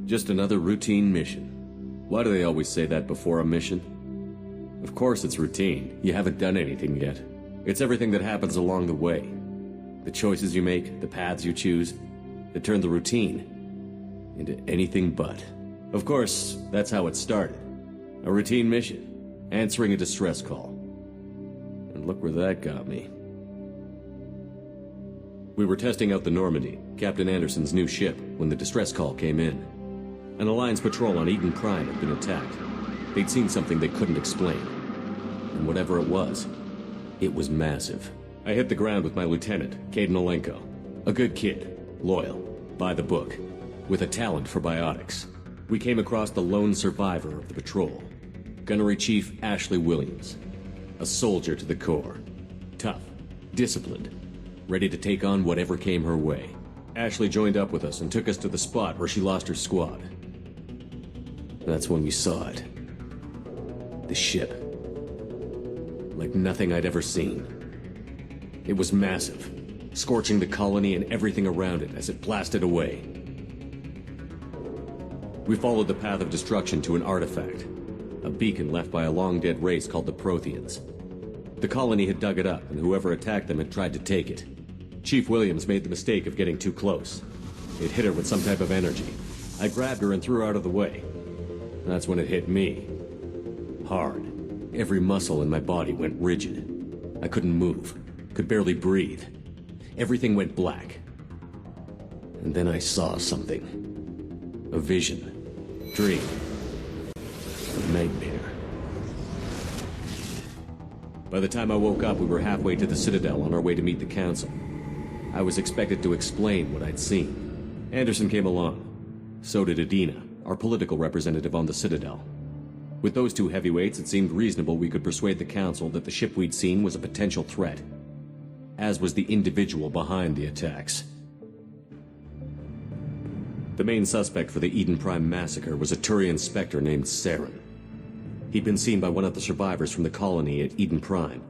Just another routine mission. Why do they always say that before a mission? Of course it's routine. You haven't done anything yet. It's everything that happens along the way. The choices you make, the paths you choose, that turn the routine into anything but. Of course, that's how it started. A routine mission, answering a distress call. And look where that got me. We were testing out the Normandy, Captain Anderson's new ship, when the distress call came in. An Alliance patrol on Eden Prime had been attacked. They'd seen something they couldn't explain. And whatever it was massive. I hit the ground with my lieutenant, Kaidan Alenko. A good kid, loyal, by the book, with a talent for biotics. We came across the lone survivor of the patrol, Gunnery Chief Ashley Williams. A soldier to the core. Tough, disciplined, ready to take on whatever came her way. Ashley joined up with us and took us to the spot where she lost her squad. That's when we saw it. The ship. Like nothing I'd ever seen. It was massive, scorching the colony and everything around it as it blasted away. We followed the path of destruction to an artifact, a beacon left by a long-dead race called the Protheans. The colony had dug it up, and whoever attacked them had tried to take it. Chief Williams made the mistake of getting too close. It hit her with some type of energy. I grabbed her and threw her out of the way. That's when it hit me. Hard. Every muscle in my body went rigid. I couldn't move. Could barely breathe. Everything went black. And then I saw something. A vision. Dream. A nightmare. By the time I woke up, we were halfway to the Citadel on our way to meet the Council. I was expected to explain what I'd seen. Anderson came along. So did Adina, our political representative on the Citadel. With those two heavyweights, it seemed reasonable we could persuade the Council that the ship we'd seen was a potential threat, as was the individual behind the attacks. The main suspect for the Eden Prime massacre was a Turian Spectre named Saren. He'd been seen by one of the survivors from the colony at Eden Prime,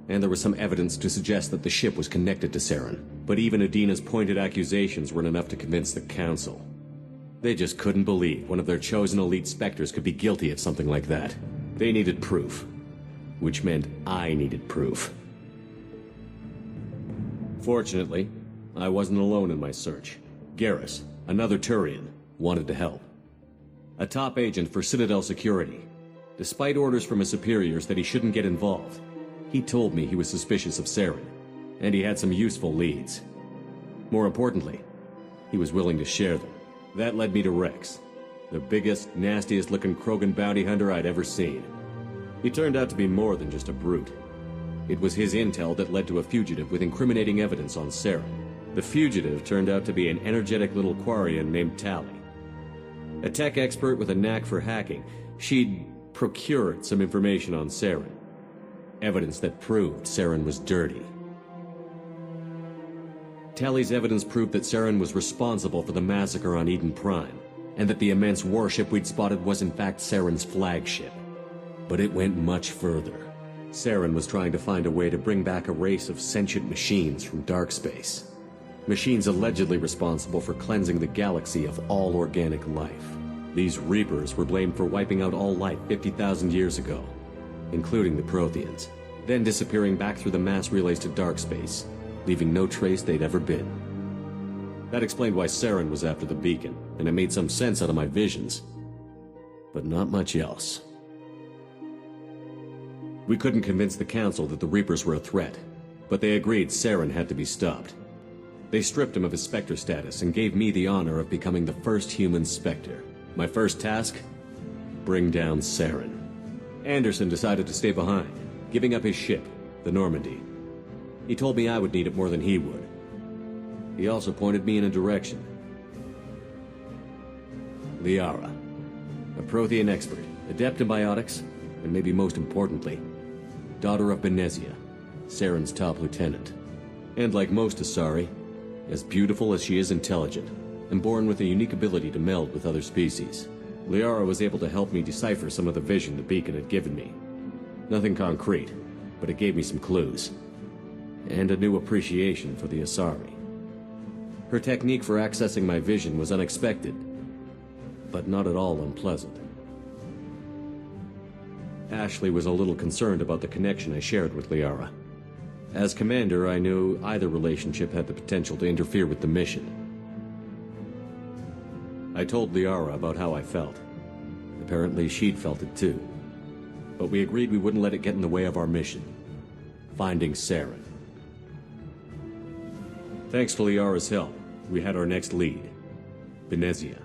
and there was some evidence to suggest that the ship was connected to Saren. But even Adina's pointed accusations weren't enough to convince the Council. They just couldn't believe one of their chosen elite Spectres could be guilty of something like that. They needed proof, which meant I needed proof. Fortunately, I wasn't alone in my search. Garrus, another Turian, wanted to help. A top agent for Citadel Security. Despite orders from his superiors that he shouldn't get involved, he told me he was suspicious of Saren, and he had some useful leads. More importantly, he was willing to share them. That led me to Rex, the biggest, nastiest-looking Krogan bounty hunter I'd ever seen. He turned out to be more than just a brute. It was his intel that led to a fugitive with incriminating evidence on Saren. The fugitive turned out to be an energetic little Quarian named Tali. A tech expert with a knack for hacking, she'd procured some information on Saren. Evidence that proved Saren was dirty. Tali's evidence proved that Saren was responsible for the massacre on Eden Prime, and that the immense warship we'd spotted was in fact Saren's flagship. But it went much further. Saren was trying to find a way to bring back a race of sentient machines from dark space. Machines allegedly responsible for cleansing the galaxy of all organic life. These Reapers were blamed for wiping out all life 50,000 years ago, including the Protheans, then disappearing back through the mass relays to dark space, leaving no trace they'd ever been. That explained why Saren was after the beacon, and it made some sense out of my visions. But not much else. We couldn't convince the Council that the Reapers were a threat, but they agreed Saren had to be stopped. They stripped him of his Spectre status and gave me the honor of becoming the first human Spectre. My first task? Bring down Saren. Anderson decided to stay behind, giving up his ship, the Normandy. He told me I would need it more than he would. He also pointed me in a direction. Liara, a Prothean expert, adept in biotics, and maybe most importantly, daughter of Benezia, Saren's top lieutenant. And like most Asari, as beautiful as she is intelligent, and born with a unique ability to meld with other species. Liara was able to help me decipher some of the vision the beacon had given me. Nothing concrete, but it gave me some clues. And a new appreciation for the Asari. Her technique for accessing my vision was unexpected, but not at all unpleasant. Ashley was a little concerned about the connection I shared with Liara. As commander, I knew either relationship had the potential to interfere with the mission. I told Liara about how I felt. Apparently, she'd felt it too. But we agreed we wouldn't let it get in the way of our mission. Finding Saren. Thanks to Liara's help, we had our next lead. Benezia.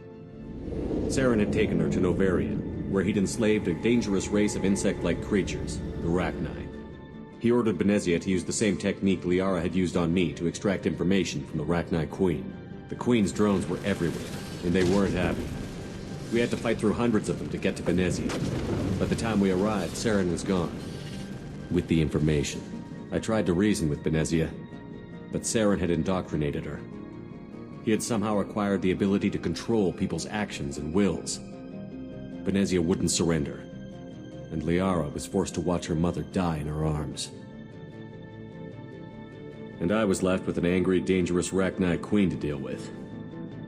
Saren had taken her to Novarian, where he'd enslaved a dangerous race of insect-like creatures, the Rachni. He ordered Benezia to use the same technique Liara had used on me to extract information from the Rachni Queen. The Queen's drones were everywhere, and they weren't happy. We had to fight through hundreds of them to get to Benezia. By the time we arrived, Saren was gone. With the information, I tried to reason with Benezia, but Saren had indoctrinated her. He had somehow acquired the ability to control people's actions and wills. Benezia wouldn't surrender, and Liara was forced to watch her mother die in her arms. And I was left with an angry, dangerous Rachni Queen to deal with.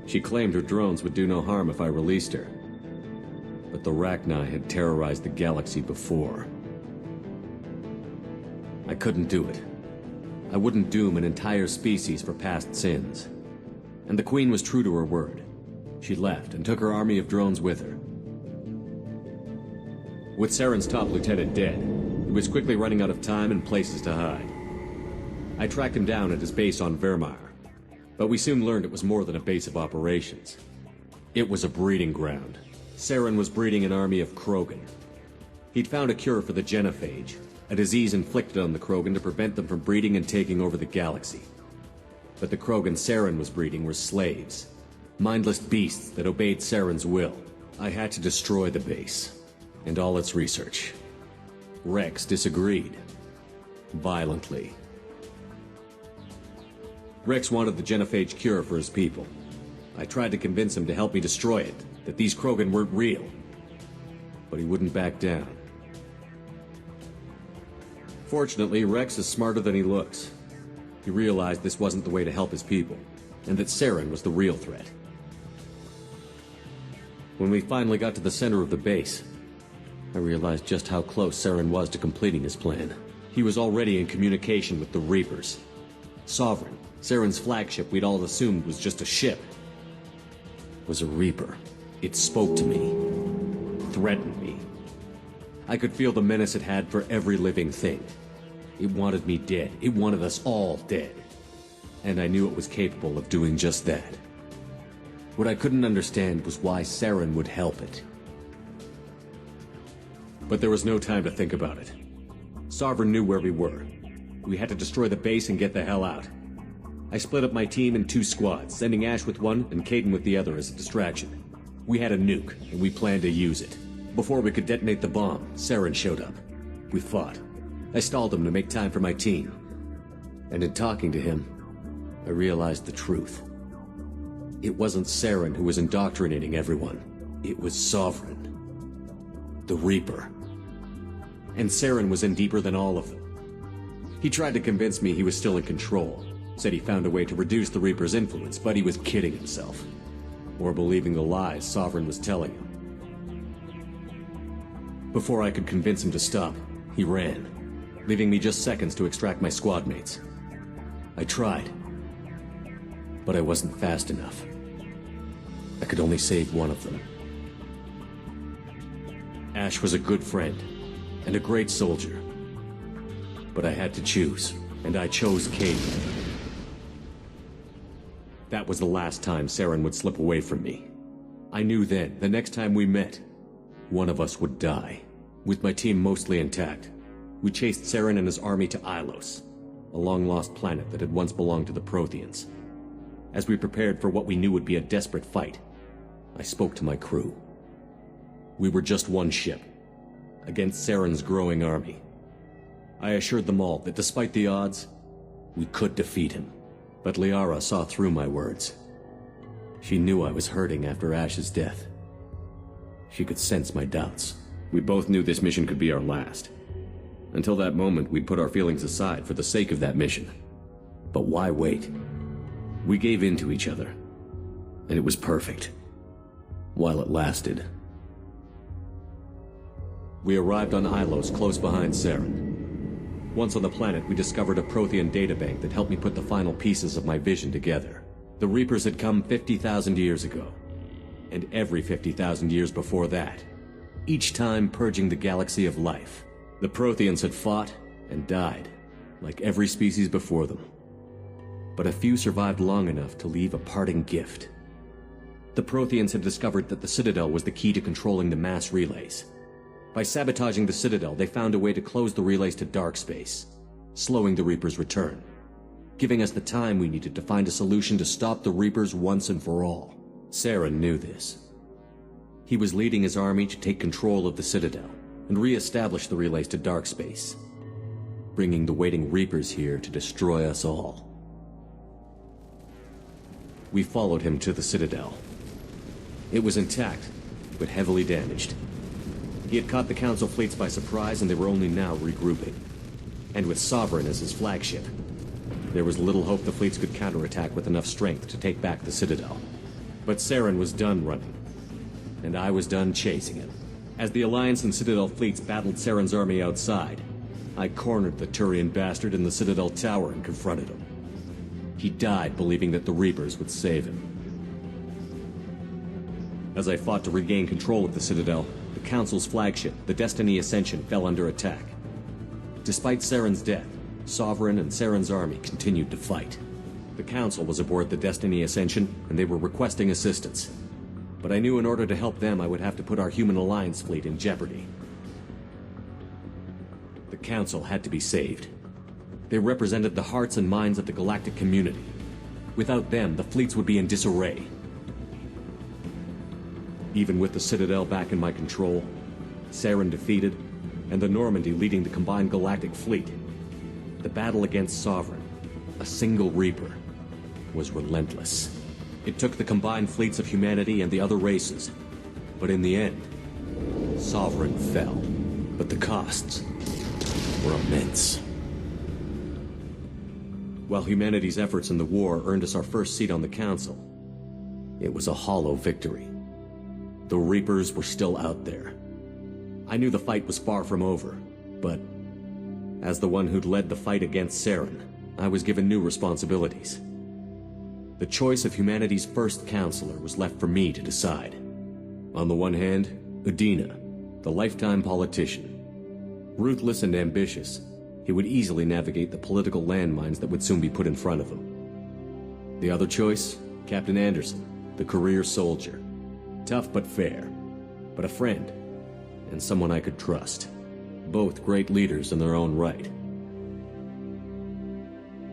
She claimed her drones would do no harm if I released her. But the Rachni had terrorized the galaxy before. I couldn't do it. I wouldn't doom an entire species for past sins. And the Queen was true to her word. She left and took her army of drones with her. With Saren's top lieutenant dead, he was quickly running out of time and places to hide. I tracked him down at his base on Vermeer, but we soon learned it was more than a base of operations. It was a breeding ground. Saren was breeding an army of Krogan. He'd found a cure for the genophage, a disease inflicted on the Krogan to prevent them from breeding and taking over the galaxy. But the Krogan Saren was breeding were slaves, mindless beasts that obeyed Saren's will. I had to destroy the base, and all its research. Rex disagreed. Violently. Rex wanted the genophage cure for his people. I tried to convince him to help me destroy it, that these Krogan weren't real. But he wouldn't back down. Fortunately, Rex is smarter than he looks. He realized this wasn't the way to help his people, and that Saren was the real threat. When we finally got to the center of the base, I realized just how close Saren was to completing his plan. He was already in communication with the Reapers. Sovereign, Saren's flagship we'd all assumed was just a ship, was a Reaper. It spoke to me, threatened me. I could feel the menace it had for every living thing. It wanted me dead. It wanted us all dead. And I knew it was capable of doing just that. What I couldn't understand was why Saren would help it. But there was no time to think about it. Sovereign knew where we were. We had to destroy the base and get the hell out. I split up my team in 2 squads, sending Ash with one and Kaidan with the other as a distraction. We had a nuke, and we planned to use it. Before we could detonate the bomb, Saren showed up. We fought. I stalled him to make time for my team. And in talking to him, I realized the truth. It wasn't Saren who was indoctrinating everyone. It was Sovereign. The Reaper. And Saren was in deeper than all of them. He tried to convince me he was still in control. Said he found a way to reduce the Reaper's influence, but he was kidding himself. Or believing the lies Sovereign was telling him. Before I could convince him to stop, he ran, leaving me just seconds to extract my squad mates. I tried, but I wasn't fast enough. I could only save one of them. Ash was a good friend, and a great soldier. But I had to choose, and I chose Kaidan. That was the last time Saren would slip away from me. I knew then, the next time we met, one of us would die. With my team mostly intact, we chased Saren and his army to Ilos, a long-lost planet that had once belonged to the Protheans. As we prepared for what we knew would be a desperate fight, I spoke to my crew. We were just one ship, against Saren's growing army. I assured them all that despite the odds, we could defeat him. But Liara saw through my words. She knew I was hurting after Ash's death. She could sense my doubts. We both knew this mission could be our last. Until that moment, we'd put our feelings aside for the sake of that mission. But why wait? We gave in to each other, and it was perfect. while it lasted. We arrived on Ilos, close behind Saren. Once on the planet, we discovered a Prothean databank that helped me put the final pieces of my vision together. The Reapers had come 50,000 years ago, and every 50,000 years before that, each time purging the galaxy of life. The Protheans had fought and died, like every species before them. But a few survived long enough to leave a parting gift. The Protheans had discovered that the Citadel was the key to controlling the mass relays. By sabotaging the Citadel, they found a way to close the relays to dark space, slowing the Reapers' return, giving us the time we needed to find a solution to stop the Reapers once and for all. Saren knew this. He was leading his army to take control of the Citadel and re-establish the relays to dark space, bringing the waiting Reapers here to destroy us all. We followed him to the Citadel. It was intact, but heavily damaged. He had caught the Council fleets by surprise, and they were only now regrouping. And with Sovereign as his flagship, there was little hope the fleets could counterattack with enough strength to take back the Citadel. But Saren was done running, and I was done chasing him. As the Alliance and Citadel fleets battled Saren's army outside, I cornered the Turian bastard in the Citadel tower and confronted him. He died believing that the Reapers would save him. As I fought to regain control of the Citadel, the Council's flagship, the Destiny Ascension, fell under attack. Despite Saren's death, Sovereign and Saren's army continued to fight. The Council was aboard the Destiny Ascension, and they were requesting assistance. But I knew in order to help them, I would have to put our human Alliance fleet in jeopardy. The Council had to be saved. They represented the hearts and minds of the galactic community. Without them, the fleets would be in disarray. Even with the Citadel back in my control, Saren defeated, and the Normandy leading the combined galactic fleet, the battle against Sovereign, a single Reaper, was relentless. It took the combined fleets of humanity and the other races, but in the end, Sovereign fell. But the costs were immense. While humanity's efforts in the war earned us our first seat on the Council, it was a hollow victory. The Reapers were still out there. I knew the fight was far from over, but as the one who'd led the fight against Saren, I was given new responsibilities. The choice of humanity's first counselor was left for me to decide. On the one hand, Udina, the lifetime politician. Ruthless and ambitious, he would easily navigate the political landmines that would soon be put in front of him. The other choice, Captain Anderson, the career soldier. Tough but fair, but a friend, and someone I could trust. Both great leaders in their own right.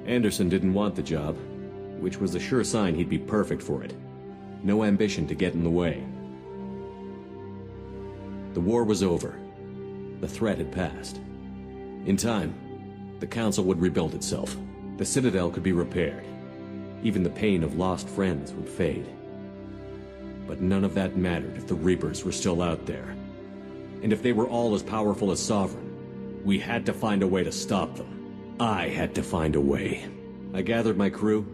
Anderson didn't want the job, which was a sure sign he'd be perfect for it. No ambition to get in the way. The war was over. The threat had passed. In time, the Council would rebuild itself. The Citadel could be repaired. Even the pain of lost friends would fade. But none of that mattered if the Reapers were still out there. And if they were all as powerful as Sovereign, we had to find a way to stop them. I had to find a way. I gathered my crew,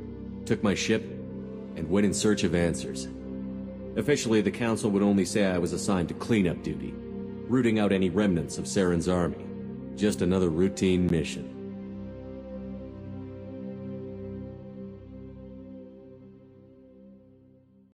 took my ship, and went in search of answers. Officially, the Council would only say I was assigned to cleanup duty, rooting out any remnants of Saren's army. Just another routine mission.